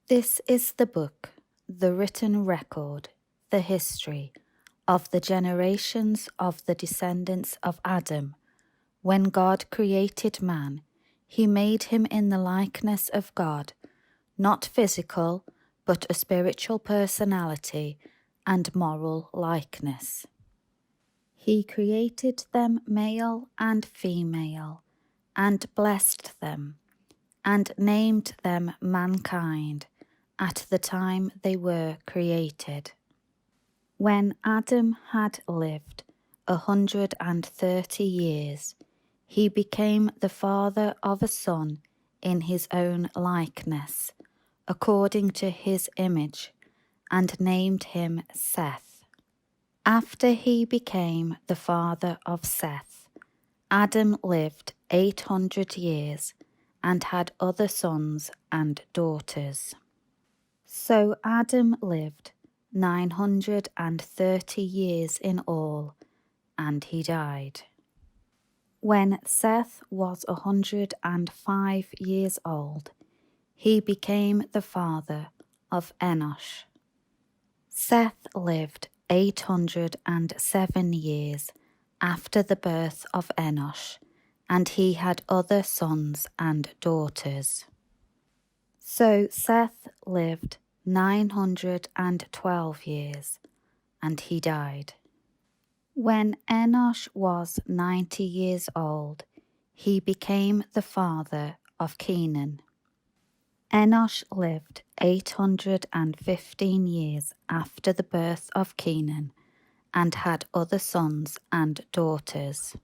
This is the book, the written record, the history of the generations of the descendants of Adam. When God created man, he made him in the likeness of God, not physical, but a spiritual personality and moral likeness. He created them male and female, and blessed them, and named them mankind at the time they were created. When Adam had lived 130 years, he became the father of a son in his own likeness, according to his image, and named him Seth. After he became the father of Seth, Adam lived 800 years and had other sons and daughters. So Adam lived 930 years in all, and he died. When Seth was 105 years old, he became the father of Enosh. Seth lived 807 years after the birth of Enosh, and he had other sons and daughters. So Seth lived 912 years, and he died. When Enosh was 90 years old, he became the father of Kenan. Enosh lived 815 years after the birth of Kenan, and had other sons and daughters.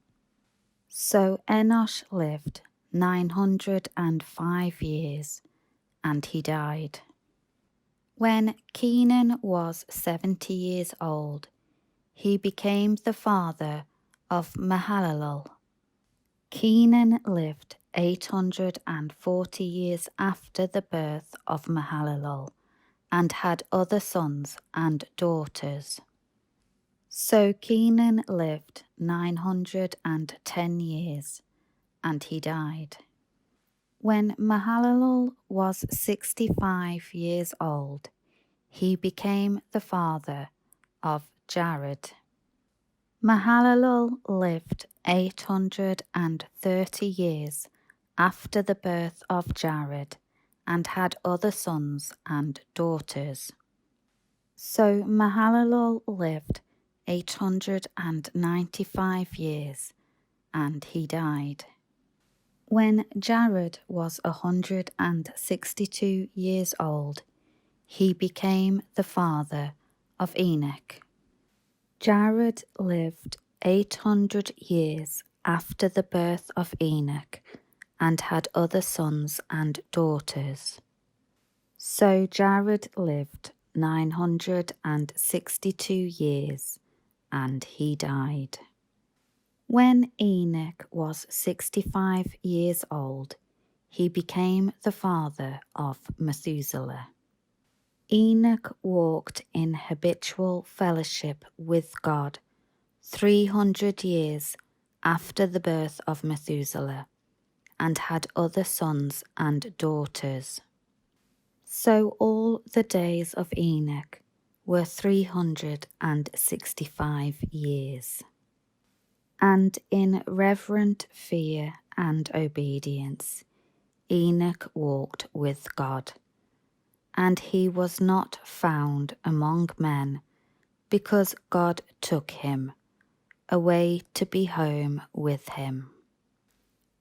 So Enosh lived 905 years, and he died. When Kenan was 70 years old, he became the father of Mahalalel. Kenan lived 840 years after the birth of Mahalalel, and had other sons and daughters. So Kenan lived 910 years, and he died. When Mahalalel was 65 years old, he became the father of Jared. Mahalalel lived 830 years after the birth of Jared, and had other sons and daughters. So Mahalalel lived 895 years, and he died. When Jared was 162 years old, he became the father of Enoch. Jared lived 800 years after the birth of Enoch, and had other sons and daughters. So Jared lived 962 years, and he died. When Enoch was 65 years old, he became the father of Methuselah. Enoch walked in habitual fellowship with God 300 years after the birth of Methuselah, and had other sons and daughters. So all the days of Enoch were 365 years. And in reverent fear and obedience, Enoch walked with God. And he was not found among men, because God took him away to be home with him.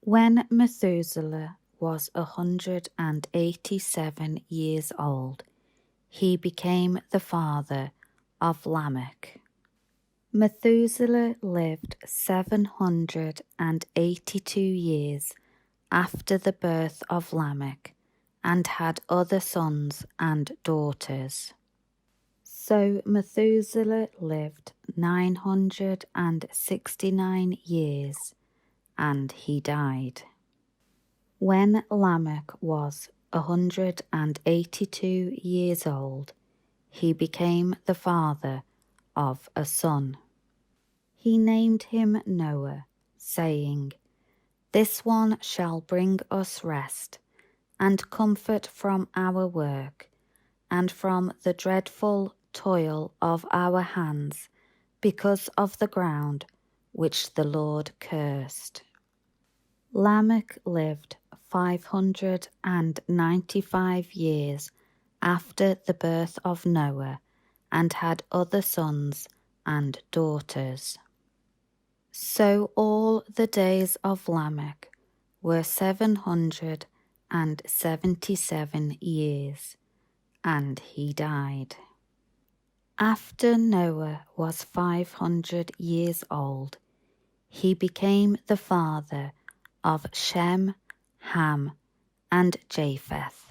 When Methuselah was 187 years old, he became the father of Lamech. Methuselah lived 782 years after the birth of Lamech, and had other sons and daughters. So Methuselah lived 969 years, and he died. When Lamech was 182 years old, he became the father of a son. He named him Noah, saying, "This one shall bring us rest and comfort from our work, and from the dreadful toil of our hands, because of the ground which the Lord cursed. Lamech lived 595 years after the birth of Noah, and had other sons and daughters. So all the days of Lamech were 777 years, and he died. After Noah was 500 years old, he became the father of Shem, Ham, and Japheth.